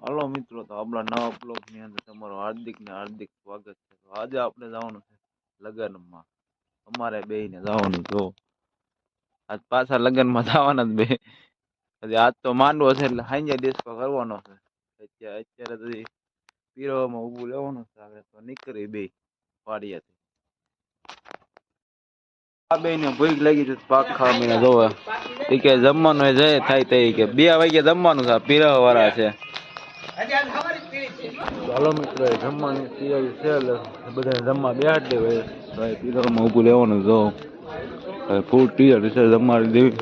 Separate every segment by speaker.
Speaker 1: Hello મિત્રો, તો આપણા નવા બ્લોગ ની અંદર તમારું હાર્દિક સ્વાગત છે. તો આજે આપણે જવાનું છે લગ્નમાં. અમારે બેયને જવાનું. જો આજ પાછા લગ્નમાં જવાના જ બે. હજી આજ તો માંડવો છે એટલે હાંજે ડિસ્કો કરવાનો છે. અત્યારે તો પીરોમાં ઊભું લેવાનું છે. આપણે તો નીકળી બે વાડિયાથી. આ બેયને ભૂખ લાગી છે પાક ખાવા મને જોવે. એ કે જમવાનું જાય થાય તે કે 2 વાગે જમવાનું છે. પીરવા વાળા છે. ચાલો મિત્રો, જમવાની તૈયારી છે એટલે બધા જમવા બેહાડ દેવાય. પીરમાં ઊભું લેવાનું જો ફૂલ તૈયારી છે જમવાની દેવી.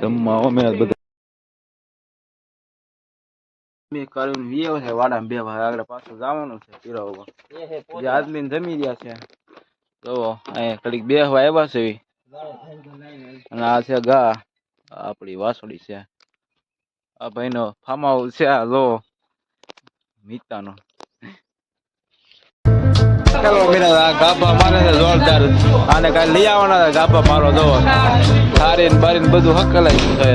Speaker 1: જમવા અમે બધા વાડા 2 ભાઈ આગળ પાછું જવાનું છે પીરવા. જે આદમીને જમી રહ્યા છે. તો અહીંયા કડીક બેહવા આવ્યા છે. અને આ છે ગા આપડી વાસળી છે. આ ભાઈનો ફાર્મ હાઉસ છે. આ જો મીતાનો ગાભા મારે છે જોરદાર. આને કાલે લઈ આવવાના ગાભા મારો જો સારી ને બારી ને બધું હકલાઈ છે.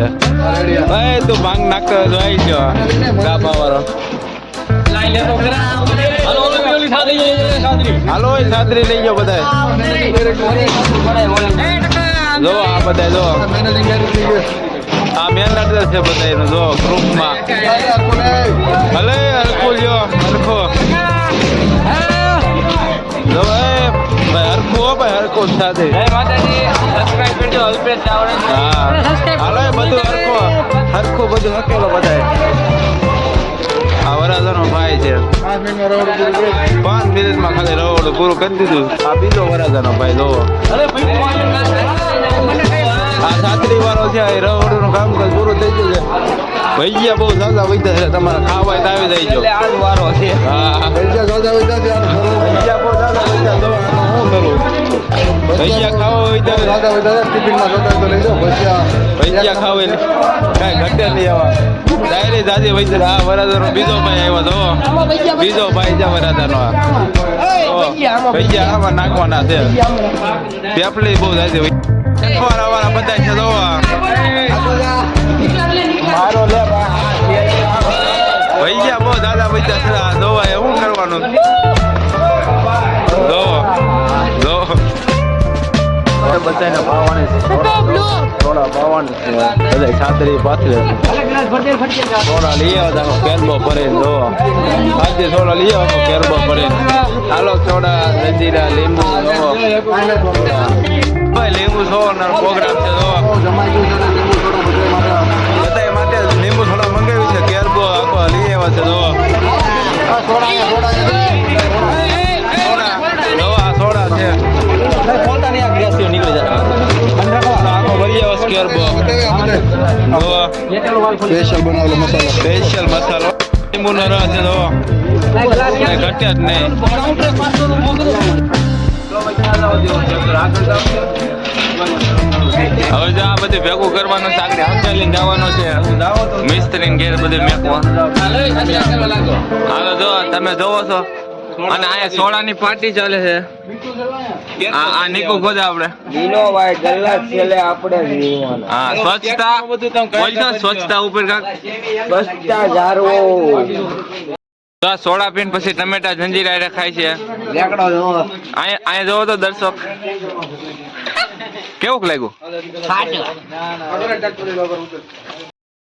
Speaker 1: તું ભાંગ નાખતો આવી ગયો ગાભા વાળો. હાલો છાત્રી લઈ જાઓ બધા. જો આ બધા જો આ મેનેજર છે બધા એનું જો ગ્રુપમાં. ભલે હરખું જો હરખો જો ભાઈ હરખું હો ભાઈ હરખું સાથે. હાલો બધું હરખું બધું હકેલો બધા. આ વરાજાનો ભાઈ છે. 5 મિનિટમાં ખાલી રવડ પૂરું કરી દીધું. આ બીજો વરાજાનો ભાઈ જો આ છાત્રી વાળો છે. રવડ નું કામ પૂરું થઈ ગયું છે. ભૈયા બહુ સાદા વૈધા છે. તમારે ખાવા આવી જાય વારો છે. હા ભૈયા બહુ સાદા વૈધા. શું કરું ભૈયા ખાવા ભૈયા ખાવે કઈ ઘટે નહીં. આવા ડાયરેક્ટ જાજે વૈધા. આ વરાજાનો બીજો ભાઈ આવ્યો તો બીજો ભાઈ છે વરાજાનો. ભૈયા આમાં નાખવાના છે. પેપલી બહુ જાજે વાળા બધા છે. તો મારો લે ભૈયા બહુ દાદા બધા છે. દવા એ શું કરવાનું બધાને પાવાની છે. થોડા પાવાની છે. બધા છાત્રી પાથરે થોડા લઈ આવતા કેરબો ભરે દો. આજે થોડા લઈ આવો કેરબો ભરે. હાલો થોડા જંજીરા લીંબુ લીંબુ સોનો પ્રોગ્રામ છે. બધા માટે લીંબુ થોડા મંગાવ્યું છે. કેરબો આખો લઈ આવ્યા છે. સોડા છે. નીકળી જાય આખો ભરી આવ્યો કેરબો. સ્પેશિયલ મસાલો લીંબુનો રસ છે. ઘટે જ નહીં. હવે જો આ બધું ભેગું કરવાનું છે. આગળ હંચાલીને જવાનું છે મિસ્ત્રી ઘેર બધું મેકવા. હાલો જો તમે જોવો છો. અને અહીંયા સોડાની પાર્ટી ચાલે છે. આ નીકુ ગોદા આપણે હા સ્વચ્છતા બોલતો સ્વચ્છતા ઉપર કાક સ્વચ્છતા જાળવો. સોડા પીને પછી ટમેટા જંજીરા રખાય છે. અહીંયા જોવો તો દર્શક કેવું લાગ્યું.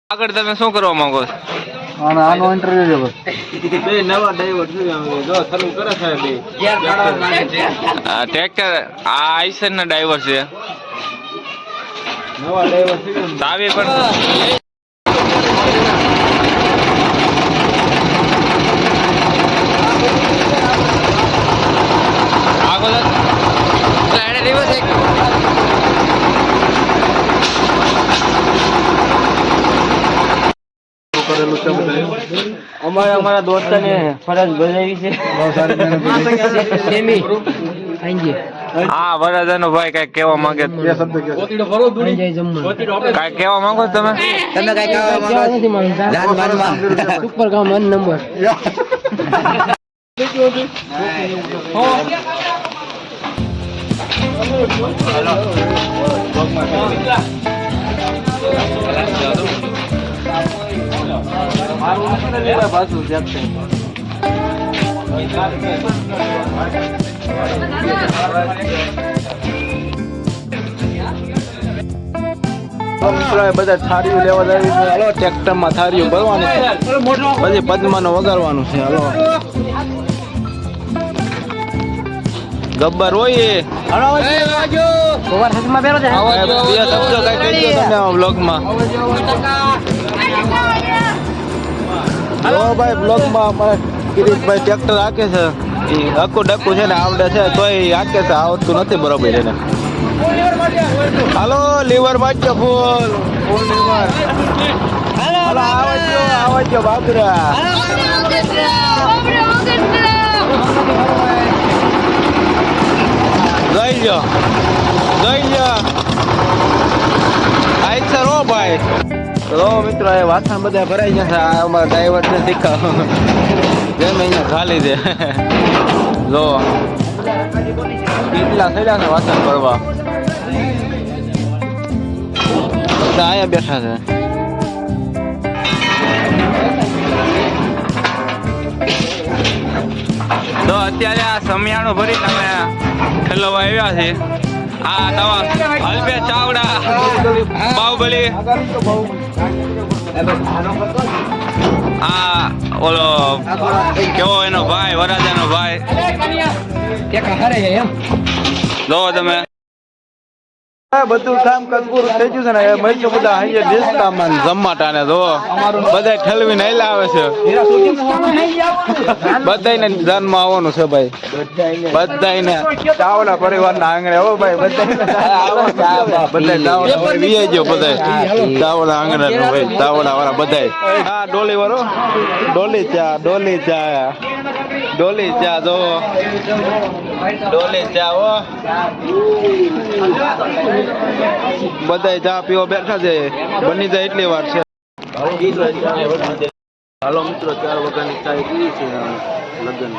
Speaker 1: આગળ તમે શું કરવા માંગો છો. આનો ઇન્ટરવ્યુ બે નવા ડ્રાઈવર જો ચાલુ કરે છે. બે ટ્રેક્ટર આ આઈસર ના ડ્રાઈવર છે. નવા ડ્રાઈવર છે. ચાવી પણ અમારા દોસ્તાને ફરજ બજાવી છે. હા વરાજાનો ભાઈ કઈ કેવા માંગે. કઈ કેવા માંગો તમે. તમે કઈ કેવા માંગો. સુપર કામ 1 નંબર. મારું પાછું જાગશે. બધા થારીઓ લેવા જાય છે. હાલો ટ્રેક્ટર માં થારીઓ ભરવાની છે. પછી પદ્માનો વગાડવાનું છે. હાલો ગબ્બર હોય બ્લોગમાં. ભાઈ બ્લોગમાં અમારા કિરીટભાઈ ટ્રેક્ટર હાકે છે. એ હક્કું ડક્કું છે ને આવડે છે તોય હાકે છે, આવડતું નથી બરોબર એને. હાલો લીવર વાંચ્યો ફૂલ ફૂલ લીવર. હાલો આવજો બાબરા. જઈ આઈ સર ઓ ભાઈ. તો મિત્રો એ વાસણ બધા ભરાઈ જશે. આ અમારા ડ્રાઈવર ને શીખાવ જેમ અહીંયા ખાલી દે. જો કેટલા થયા છે વાસણ ભરવા. બધા અહીંયા બેઠા છે. તો અત્યારે આ સમિયાણું ભરીને અમે ખેલવા આવ્યા છે. આ નવા હલબે ચાવડા બાહુબલી. આ ઓલો કેવો એનો ભાઈ વરાજાનો ભાઈ. જો તમે બધું કામ પૂરું થઈ ગયું છે ને. મરચું બધા અહીંયા ડિસ્કામાં જમાટા ને જો બધા ઠલવીને હેલા આવે છે. બધાને જન્મ આવવાનું છે ભાઈ. બધાને ચાવડા પરિવારના આંગણે હો ભાઈ. બધા ચાવડા વીઆઈ ગયો. બધા ચાવડા આંગણે ભાઈ ચાવડા વાળા બધા. હા ડોલી વાળો ડોલી ચા ડોલી ચા ડોલી ચા જો ડોલી ચા હો. બધા ચા પીવા બેઠા છે. બની જાય એટલી વાર છે. હાલો મિત્રો 4 વાગ્યાની ચા પીવી છે લગ્ન.